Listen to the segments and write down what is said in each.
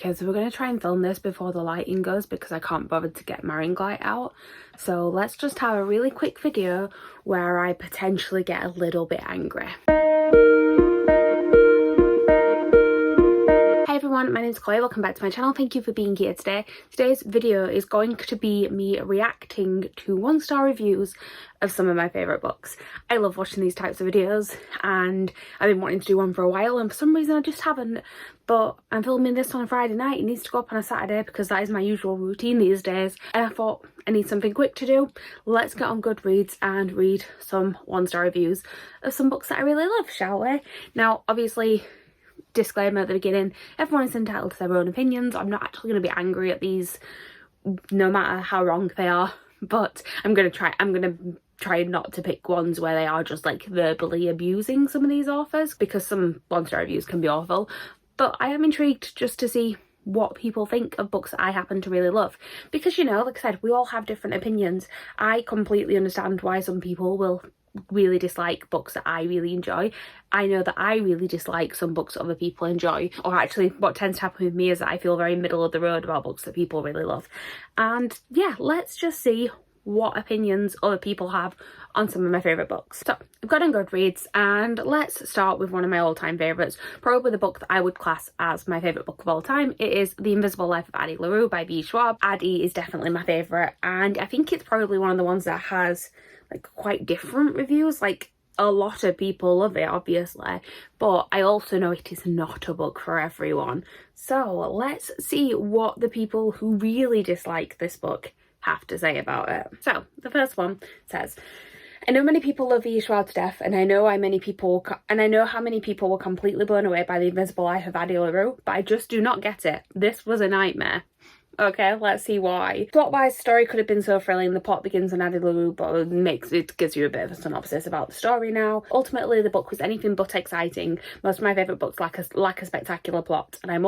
Okay, so we're going to try and film this before the lighting goes because I can't bother to get my ring light out. So let's just have a really quick video where I potentially get a little bit angry. Hey everyone, my name is Chloe, welcome back to my channel. Thank you for being here today. Today's video is going to be me reacting to 1-star reviews of some of my favourite books. I love watching these types of videos and I've been wanting to do one for a while and for some reason I just haven't. But I'm filming this on a Friday night, it needs to go up on a Saturday because that is my usual routine these days. And I thought I need something quick to do. Let's get on Goodreads and read some 1-star reviews of some books that I really love, shall we? Now obviously, disclaimer at the beginning, everyone is entitled to their own opinions. I'm not actually going to be angry at these no matter how wrong they are, but I'm going to try not to pick ones where they are just like verbally abusing some of these authors, because some 1-star reviews can be awful. But I am intrigued just to see what people think of books that I happen to really love, because, you know, like I said, we all have different opinions. I completely understand why some people will really dislike books that I really enjoy. I know that I really dislike some books that other people enjoy, or actually what tends to happen with me is that I feel very middle of the road about books that people really love. And yeah, let's just see what opinions other people have on some of my favourite books. So I've got on Goodreads and let's start with one of my all-time favourites, probably the book that I would class as my favourite book of all time. It is The Invisible Life of Addie LaRue by B. Schwab. Addie is definitely my favourite and I think it's probably one of the ones that has like quite different reviews. Like a lot of people love it obviously, but I also know it is not a book for everyone. So let's see what the people who really dislike this book have to say about it. So the first one says, I know many people love V. Schwab to death, and I know how many people were completely blown away by The Invisible Life of Addie LaRue, but I just do not get it. This was a nightmare. Okay, let's see why. Plot-wise, the story could have been so thrilling. The plot begins on Addie LaRue, but it gives you a bit of a synopsis about the story now. Ultimately, the book was anything but exciting. Most of my favourite books lack a spectacular plot, and I'm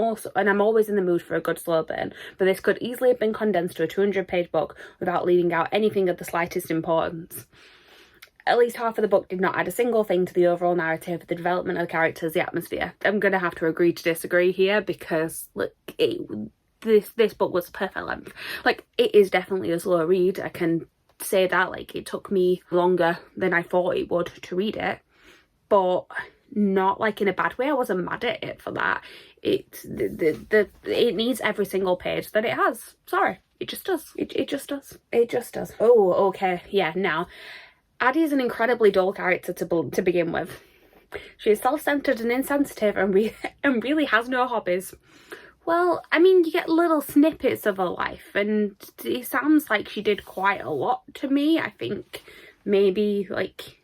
always in the mood for a good slow burn, but this could easily have been condensed to a 200-page book without leaving out anything of the slightest importance. At least half of the book did not add a single thing to the overall narrative, the development of the characters, the atmosphere. I'm going to have to agree to disagree here because, look, this book was perfect length. Like, it is definitely a slow read, I can say that. Like, it took me longer than I thought it would to read it, but not like in a bad way. I wasn't mad at it for that. It needs every single page that it has. Sorry, it just does. It just does. It just does. Oh, okay, yeah. Now, Addie is an incredibly dull character to begin with. She is self-centered and insensitive and really has no hobbies. Well, I mean, you get little snippets of her life and it sounds like she did quite a lot to me. I think maybe like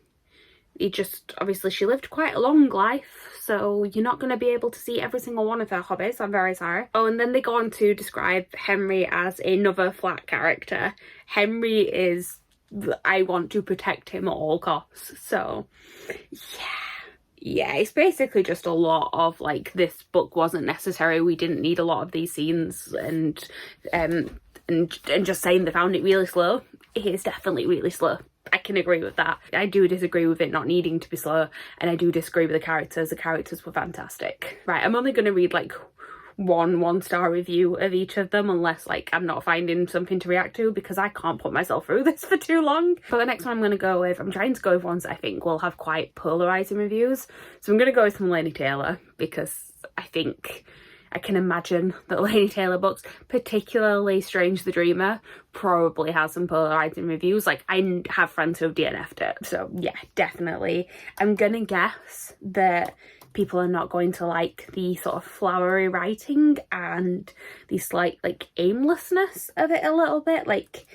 it just, obviously she lived quite a long life, so you're not going to be able to see every single one of her hobbies. I'm very sorry. Oh, and then they go on to describe Henry as another flat character. Henry is, I want to protect him at all costs. So yeah, it's basically just a lot of like, this book wasn't necessary, we didn't need a lot of these scenes, and just saying they found it really slow. It is definitely really slow. I can agree with that. I do disagree with it not needing to be slow, and I do disagree with the characters. The characters were fantastic. Right, I'm only going to read like one-star review of each of them, unless like I'm not finding something to react to, because I can't put myself through this for too long. For the next one I'm going to go with, I'm trying to go with ones that I think will have quite polarising reviews. So I'm going to go with some Laini Taylor, because I think I can imagine that Laini Taylor books, particularly Strange the Dreamer, probably has some polarising reviews. Like, I have friends who have DNF'd it, so yeah, definitely. I'm going to guess that people are not going to like the sort of flowery writing and the slight like aimlessness of it a little bit. Like,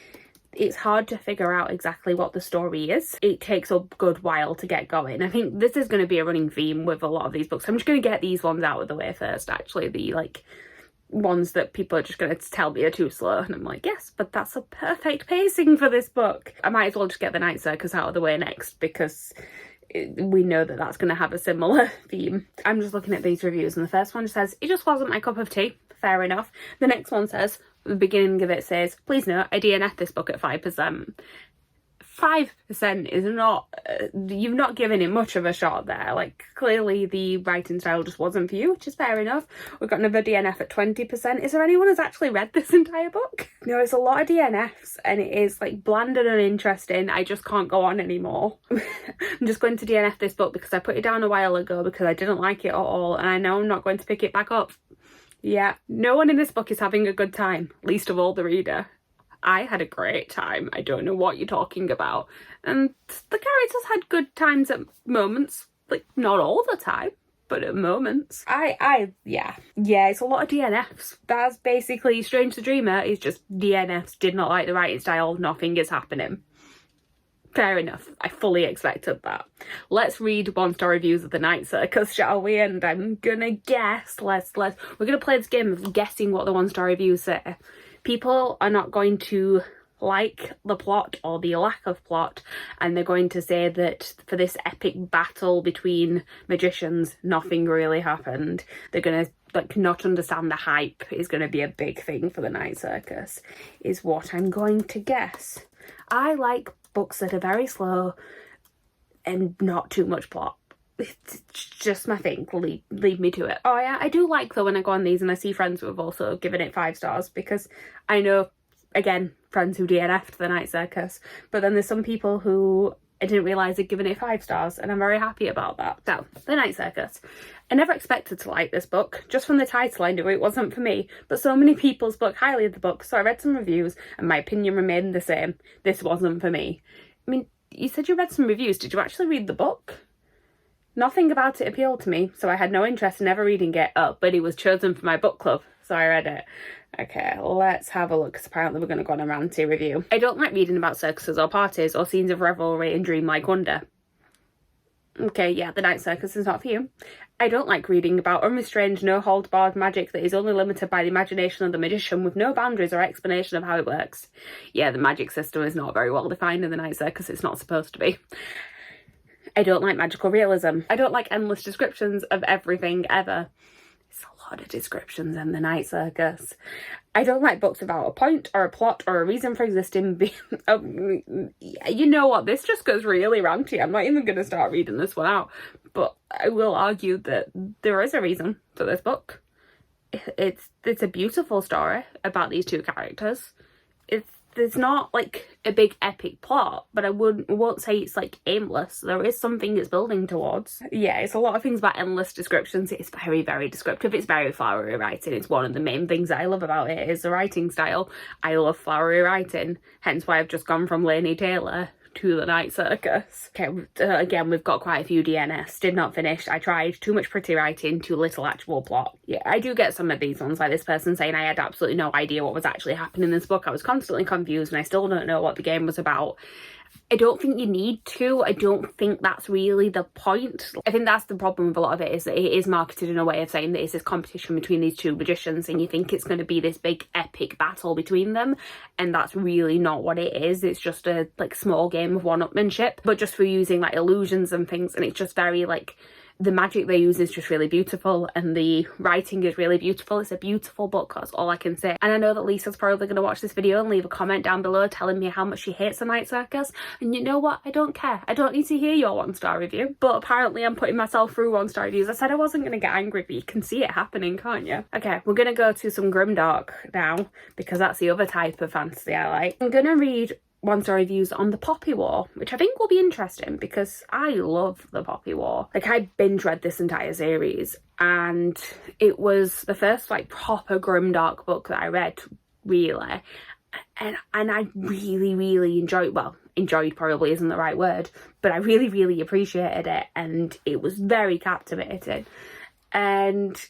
it's hard to figure out exactly what the story is. It takes a good while to get going. I think this is going to be a running theme with a lot of these books. I'm just going to get these ones out of the way first, actually. The like ones that people are just going to tell me are too slow, and I'm like, yes, but that's a perfect pacing for this book. I might as well just get the Night Circus out of the way next, because we know that that's going to have a similar theme. I'm just looking at these reviews, and the first one says, it just wasn't my cup of tea. Fair enough. The next one says, the beginning of it says, please note, I DNF this book at 5%. 5% is not, you've not given it much of a shot there. Like, clearly the writing style just wasn't for you, which is fair enough. We've got another DNF at 20%. Is there anyone who's actually read this entire book? No, it's a lot of DNFs and it is like bland and uninteresting. I just can't go on anymore. I'm just going to DNF this book because I put it down a while ago because I didn't like it at all, and I know I'm not going to pick it back up. Yeah, no one in this book is having a good time, least of all the reader. I had a great time. I don't know what you're talking about. And the characters had good times at moments. Like, not all the time, but at moments. Yeah, it's a lot of DNFs. That's basically Strange the Dreamer is just DNFs, did not like the writing style, nothing is happening. Fair enough. I fully expected that. Let's read one-star reviews of the Night Circus, shall we? And I'm gonna guess, we're gonna play this game of guessing what the one-star reviews say. People are not going to like the plot or the lack of plot, and they're going to say that for this epic battle between magicians, nothing really happened. They're gonna like not understand the hype is gonna be a big thing for the Night Circus, is what I'm going to guess. I like books that are very slow and not too much plot. It's just my thing. Leave me to it. Oh yeah, I do like though when I go on these and I see friends who have also given it 5 stars, because I know, again, friends who DNF'd the Night Circus, but then there's some people who I didn't realise had given it 5 stars, and I'm very happy about that. So, the Night Circus. I never expected to like this book. Just from the title I knew it wasn't for me, but so many people spoke highly of the book, so I read some reviews and my opinion remained the same. This wasn't for me. I mean, you said you read some reviews. Did you actually read the book? Nothing about it appealed to me, so I had no interest in ever reading it. Oh, but it was chosen for my book club, so I read it. Okay, let's have a look, because apparently we're going to go on a ranty review. I don't like reading about circuses or parties or scenes of revelry and dreamlike wonder. Okay, yeah, the Night Circus is not for you. I don't like reading about unrestrained, no-hold-barred magic that is only limited by the imagination of the magician with no boundaries or explanation of how it works. Yeah, the magic system is not very well defined in the Night Circus. It's not supposed to be. I don't like magical realism. I don't like endless descriptions of everything ever. It's a lot of descriptions in the Night Circus. I don't like books about a point or a plot or a reason for existing. You know what? This just goes really ranty. I'm not even going to start reading this one out. But I will argue that there is a reason for this book. It's a beautiful story about these two characters. There's not like a big epic plot, but I won't say it's like aimless. There is something it's building towards. Yeah, it's a lot of things about endless descriptions. It's very, very descriptive. It's very flowery writing. It's one of the main things that I love about it is the writing style. I love flowery writing, hence why I've just gone from Laini Taylor to the Night Circus. Okay, again, we've got quite a few DNS. Did not finish. I tried. Too much pretty writing, too little actual plot. Yeah, I do get some of these ones, like this person saying I had absolutely no idea what was actually happening in this book. I was constantly confused and I still don't know what the game was about. I don't think you need to. I don't think that's really the point. I think that's the problem with a lot of it, is that it is marketed in a way of saying that it's this competition between these two magicians and you think it's going to be this big epic battle between them, and that's really not what it is. It's just a like small game of one-upmanship, but just for using like illusions and things, and it's just very like the magic they use is just really beautiful and the writing is really beautiful. It's a beautiful book, that's all I can say. And I know that Lisa's probably going to watch this video and leave a comment down below telling me how much she hates the Night Circus, and you know what, I don't care. I don't need to hear your one-star review, but apparently I'm putting myself through one-star reviews. I said I wasn't going to get angry, but you can see it happening, can't you? Okay, we're going to go to some grimdark now, because that's the other type of fantasy I like. I'm going to read one-star reviews on the Poppy War, which I think will be interesting because I love the Poppy War. Like, I binge read this entire series and it was the first like proper grimdark book that I read, really, and I really enjoyed, well, enjoyed probably isn't the right word, but I really appreciated it, and it was very captivating. And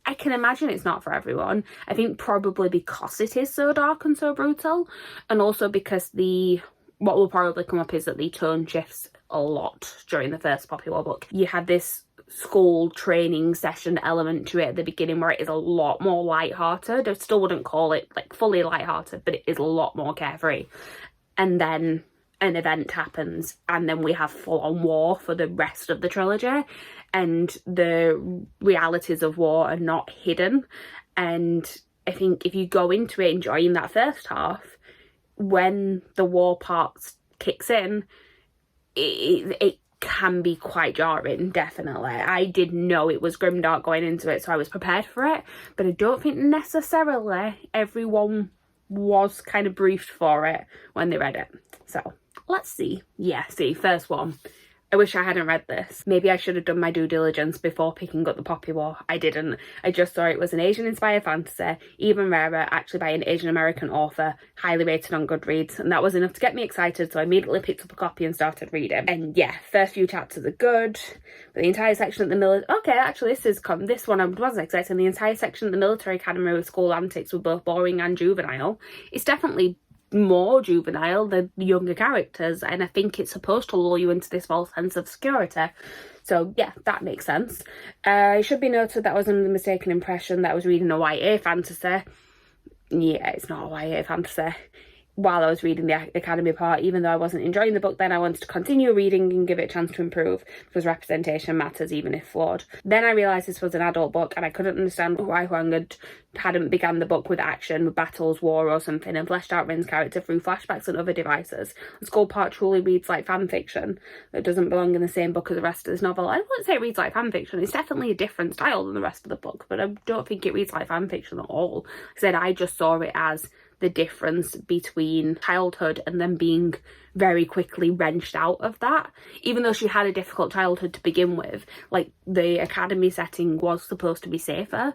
I can imagine it's not for everyone. I think probably because it is so dark and so brutal, and also because what will probably come up is that the tone shifts a lot during the first Poppy War book. You had this school training session element to it at the beginning where it is a lot more lighthearted. I still wouldn't call it like fully lighthearted, but it is a lot more carefree. And then an event happens and then we have full-on war for the rest of the trilogy, and the realities of war are not hidden. And I think if you go into it enjoying that first half, when the war parts kicks in, it can be quite jarring, definitely. I did know it was grimdark going into it, so I was prepared for it, but I don't think necessarily everyone was kind of briefed for it when they read it. So let's see. Yeah, see, first one. I wish I hadn't read this. Maybe I should have done my due diligence before picking up The Poppy War. I didn't. I just saw it was an Asian-inspired fantasy, even rarer, actually by an Asian-American author, highly rated on Goodreads, and that was enough to get me excited, so I immediately picked up a copy and started reading. And yeah, first few chapters are good, but the entire section at the military... Okay, actually, this one I wasn't expecting. The entire section at the military academy with school antics were both boring and juvenile. It's definitely more juvenile than the younger characters, and I think it's supposed to lull you into this false sense of security. So yeah, that makes sense. It should be noted that I was under the mistaken impression that I was reading a YA fantasy. Yeah, it's not a YA fantasy. While I was reading the Academy part, even though I wasn't enjoying the book then, I wanted to continue reading and give it a chance to improve, because representation matters even if flawed. Then I realised this was an adult book, and I couldn't understand why Huang hadn't begun the book with action, with battles, war or something, and fleshed out Rin's character through flashbacks and other devices. The Skull part truly reads like fan fiction that doesn't belong in the same book as the rest of this novel. I wouldn't say it reads like fan fiction. It's definitely a different style than the rest of the book, but I don't think it reads like fan fiction at all. Like I said, I just saw it as the difference between childhood and then being very quickly wrenched out of that. Even though she had a difficult childhood to begin with, like the academy setting was supposed to be safer,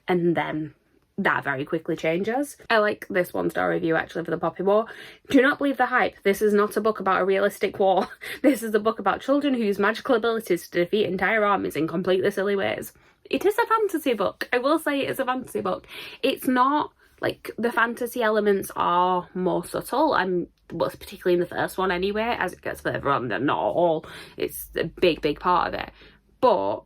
and then that very quickly changes. I like this one-star review actually for The Poppy War. Do not believe the hype. This is not a book about a realistic war. This is a book about children who use magical abilities to defeat entire armies in completely silly ways. It is a fantasy book. I will say it is a fantasy book. It's not... Like, the fantasy elements are more subtle, well, particularly in the first one anyway. As it gets further on, they're not all. It's a big part of it. But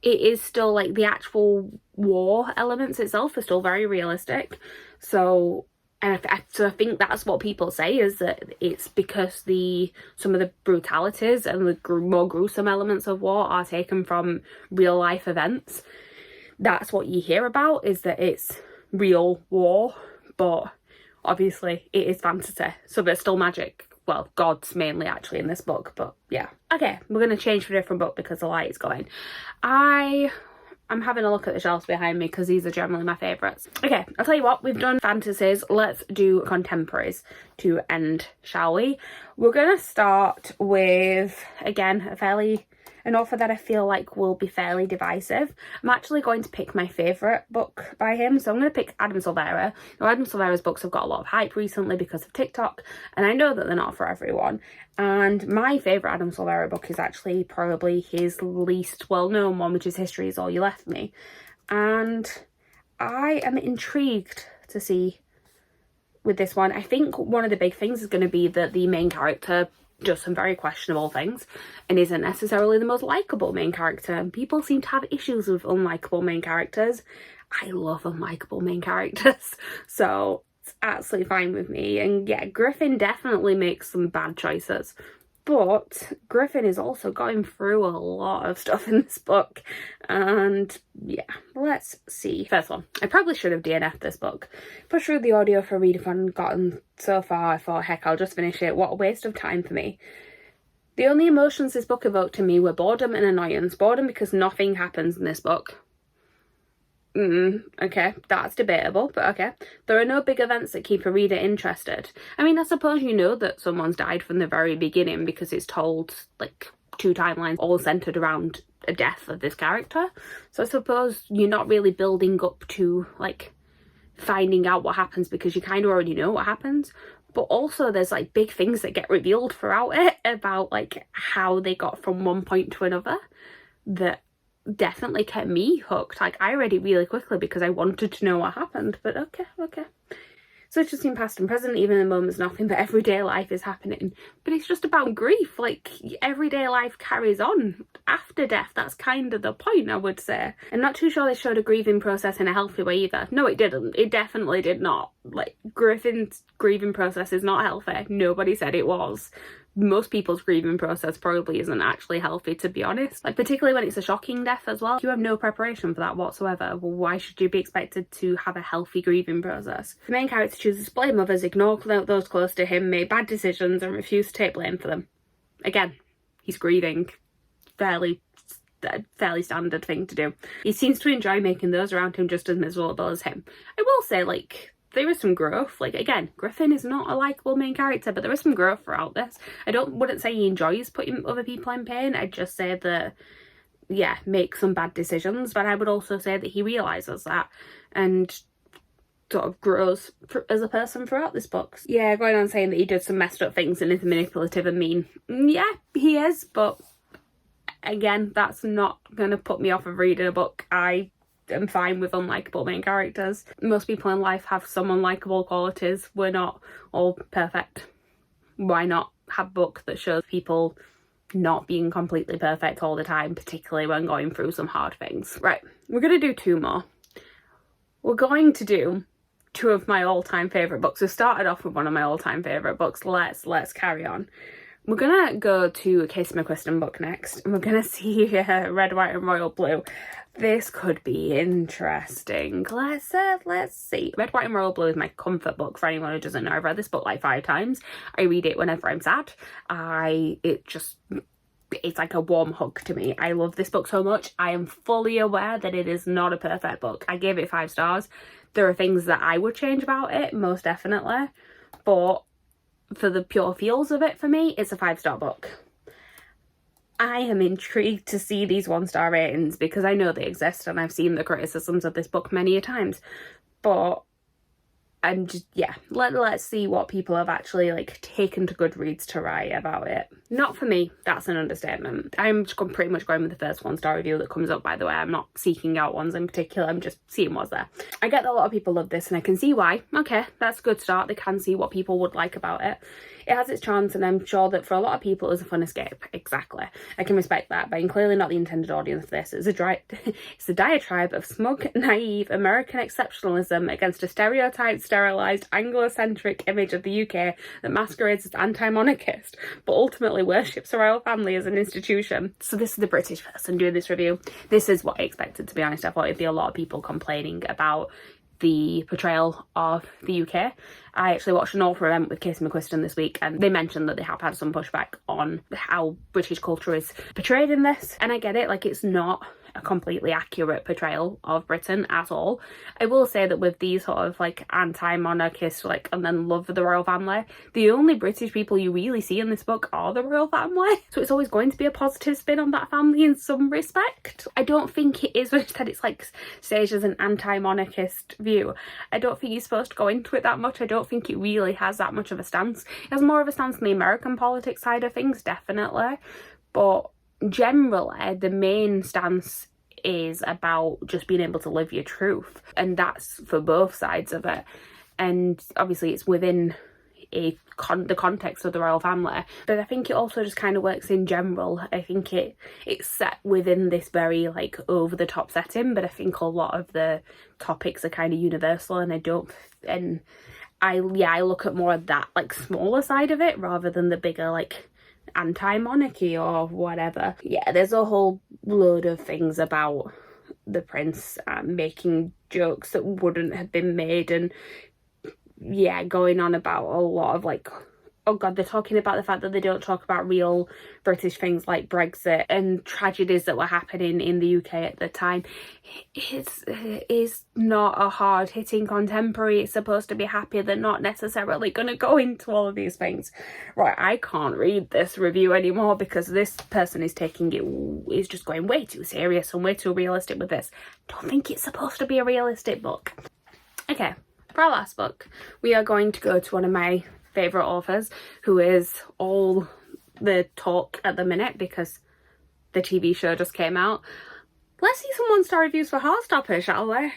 it is still, like, the actual war elements itself are still very realistic. So, and I think that's what people say, is that it's because some of the brutalities and the more gruesome elements of war are taken from real-life events. That's what you hear about, is that it's real war, but obviously it is fantasy, so there's still magic. Well, gods mainly actually in this book, but yeah. Okay, we're going to change for a different book because the light is going. I'm having a look at the shelves behind me because these are generally my favourites. Okay, I'll tell you what, we've done fantasies, let's do contemporaries to end, shall we? We're going to start with, again, an author that I feel like will be fairly divisive. I'm actually going to pick my favourite book by him, so I'm going to pick Adam Silvera. Now, Adam Silvera's books have got a lot of hype recently because of TikTok, and I know that they're not for everyone. And my favourite Adam Silvera book is actually probably his least well-known one, which is History Is All You Left Me. And I am intrigued to see with this one. I think one of the big things is going to be that the main character does some very questionable things and isn't necessarily the most likeable main character, and people seem to have issues with unlikable main characters. I love unlikable main characters, so it's absolutely fine with me. And yeah, Griffin definitely makes some bad choices, but Griffin is also going through a lot of stuff in this book. And yeah, let's see. First one, I probably should have DNF'd this book. Pushed through the audio for a readathon and gotten so far, I thought, heck, I'll just finish it. What a waste of time for me. The only emotions this book evoked in me were boredom and annoyance. Boredom because nothing happens in this book. Okay, that's debatable, but okay. There are no big events that keep a reader interested. I mean, I suppose you know that someone's died from the very beginning because it's told, like, 2 timelines all centred around a death of this character. So I suppose you're not really building up to, like, finding out what happens because you kind of already know what happens. But also there's, like, big things that get revealed throughout it about, like, how they got from one point to another that definitely kept me hooked. Like, I read it really quickly because I wanted to know what happened, but okay. So it's just in past and present, even in the moments nothing but everyday life is happening. But it's just about grief. Like, everyday life carries on after death. That's kind of the point, I would say. I'm not too sure they showed a grieving process in a healthy way either. No, it didn't. It definitely did not. Like, Griffin's grieving process is not healthy. Nobody said it was. most people's grieving process probably isn't actually healthy, to be honest. Like, particularly when it's a shocking death as well. If you have no preparation for that whatsoever, well, why should you be expected to have a healthy grieving process? The main character chooses to blame others, ignore those close to him, make bad decisions and refuse to take blame for them. Again, he's grieving. Fairly standard thing to do. He seems to enjoy making those around him just as miserable as him. I will say, like, there is some growth. Like, again, Griffin is not a likeable main character, but there is some growth throughout this. Wouldn't say he enjoys putting other people in pain. I'd just say that, yeah, make some bad decisions. But I would also say that he realises that and sort of grows as a person throughout this book. Yeah, going on saying that he did some messed up things and is manipulative and mean. Yeah, he is, but again, that's not going to put me off of reading a book. I am fine with unlikable main characters. Most people in life have some unlikable qualities. We're not all perfect. Why not have a book that shows people not being completely perfect all the time, particularly when going through some hard things? Right, we're going to do two more. We're going to do two of my all-time favourite books. We started off with one of my all-time favourite books. Let's carry on. We're gonna go to a Casey McQuiston book next, and we're gonna see Red, White and Royal Blue. This could be interesting. Let's see. Red, White and Royal Blue is my comfort book. For anyone who doesn't know, I've read this book like 5 times. I read it whenever I'm sad. It's like a warm hug to me. I love this book so much. I am fully aware that it is not a perfect book. I gave it 5 stars. There are things that I would change about it, most definitely, but for the pure feels of it, for me, it's a 5-star book. I am intrigued to see these 1-star ratings because I know they exist and I've seen the criticisms of this book many a times, but I'm just, yeah, let's see what people have actually, like, taken to Goodreads to write about it. Not for me, that's an understatement. I'm just pretty much going with the first 1-star review that comes up, by the way. I'm not seeking out ones in particular, I'm just seeing what's there. I get that a lot of people love this and I can see why. Okay, that's a good start. They can see what people would like about it. It has its charms and I'm sure that for a lot of people it's a fun escape. Exactly. I can respect that, but I'm clearly not the intended audience for this. It's a diatribe of smug, naive American exceptionalism against a stereotyped, sterilised, Anglo-centric image of the UK that masquerades as anti-monarchist, but ultimately worships the royal family as an institution. So this is the British person doing this review. This is what I expected, to be honest. I thought it'd be a lot of people complaining about the portrayal of the UK. I actually watched an author event with Casey McQuiston this week and they mentioned that they have had some pushback on how British culture is portrayed in this, and I get it. Like, it's not a completely accurate portrayal of Britain at all. I will say that with these sort of like anti-monarchist, like, and then love for the royal family, the only British people you really see in this book are the royal family, so it's always going to be a positive spin on that family in some respect. I don't think it is that it's like staged as an anti-monarchist view. I don't think you're supposed to go into it that much. I don't think it really has that much of a stance. It has more of a stance on the American politics side of things, definitely, but generally the main stance is about just being able to live your truth, and that's for both sides of it. And obviously it's within the context of the royal family, but I think it also just kind of works in general. I think it's set within this very like over the top setting, but I think a lot of the topics are kind of universal, and I look at more of that like smaller side of it rather than the bigger like anti-monarchy or whatever. Yeah, there's a whole load of things about the prince making jokes that wouldn't have been made, and yeah, going on about a lot of like, oh god, they're talking about the fact that they don't talk about real British things like Brexit and tragedies that were happening in the UK at the time. It's not a hard-hitting contemporary. It's supposed to be happy. They're not necessarily going to go into all of these things. Right, I can't read this review anymore because this person is just going way too serious and way too realistic with this. Don't think it's supposed to be a realistic book. Okay, for our last book, we are going to go to one of my favourite authors, who is all the talk at the minute because the TV show just came out. Let's see some 1-star reviews for Heartstopper, shall we?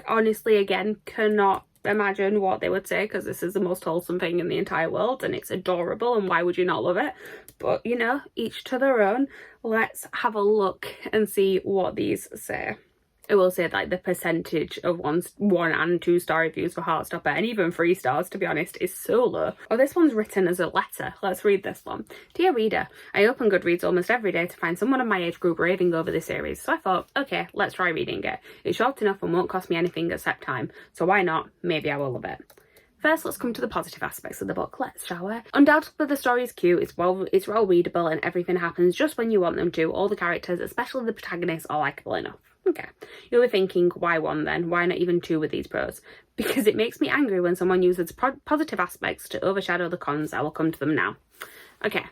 Honestly, again, cannot imagine what they would say because this is the most wholesome thing in the entire world and it's adorable, and why would you not love it? But, you know, each to their own. Let's have a look and see what these say. I will say like the percentage of one and 2 star reviews for Heartstopper, and even 3 stars to be honest, is so low. Oh, this one's written as a letter. Let's read this one. Dear reader, I open Goodreads almost every day to find someone of my age group raving over this series, so I thought, okay, let's try reading it. It's short enough and won't cost me anything except time, so why not? Maybe I will love it. First, let's come to the positive aspects of the book, shall we? Undoubtedly, the story is cute, it's well readable, and everything happens just when you want them to. All the characters, especially the protagonists, are likeable enough. Okay, you'll be thinking, why 1 then? Why not even 2 with these pros? Because it makes me angry when someone uses positive aspects to overshadow the cons. I will come to them now. Okay.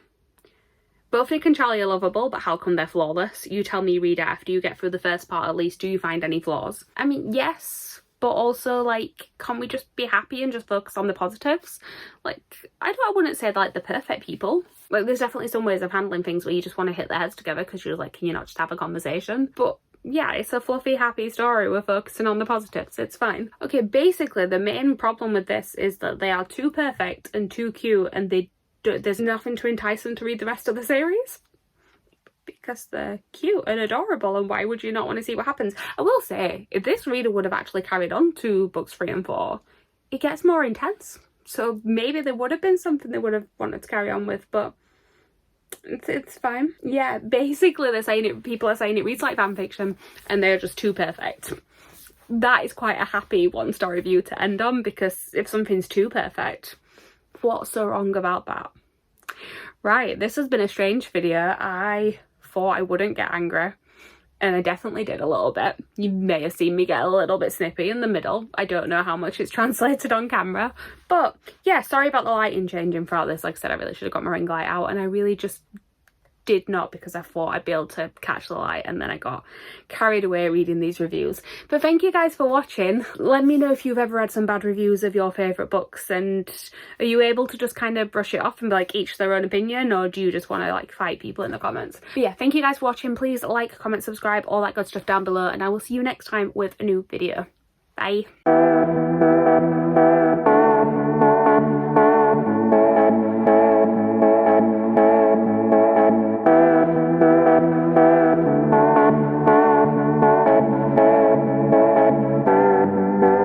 Both Nick and Charlie are lovable, but how come they're flawless? You tell me, reader, after you get through the first part at least, do you find any flaws? I mean, yes, but also, like, can't we just be happy and just focus on the positives? Like, I wouldn't say like the perfect people. Like, there's definitely some ways of handling things where you just want to hit their heads together because you're like, can you not just have a conversation? But yeah, it's a fluffy, happy story. We're focusing on the positives. It's fine. Okay, basically, the main problem with this is that they are too perfect and too cute, and there's nothing to entice them to read the rest of the series. Because they're cute and adorable, and why would you not want to see what happens? I will say, if this reader would have actually carried on to books 3 and 4, it gets more intense. So maybe there would have been something they would have wanted to carry on with, but it's fine. Yeah, basically people are saying it reads like fanfiction and they're just too perfect. That is quite a happy 1-star review to end on, because if something's too perfect, what's so wrong about that? Right, this has been a strange video. I thought I wouldn't get angry, and I definitely did a little bit. You may have seen me get a little bit snippy in the middle. I don't know how much it's translated on camera, but yeah, sorry about the lighting changing throughout this. Like I said, I really should have got my ring light out, and I really just did not, because I thought I'd be able to catch the light, and then I got carried away reading these reviews. But thank you guys for watching. Let me know if you've ever read some bad reviews of your favourite books, and are you able to just kind of brush it off and be like, each their own opinion, or do you just want to like fight people in the comments? But yeah, thank you guys for watching. Please like, comment, subscribe, all that good stuff down below, and I will see you next time with a new video. Bye.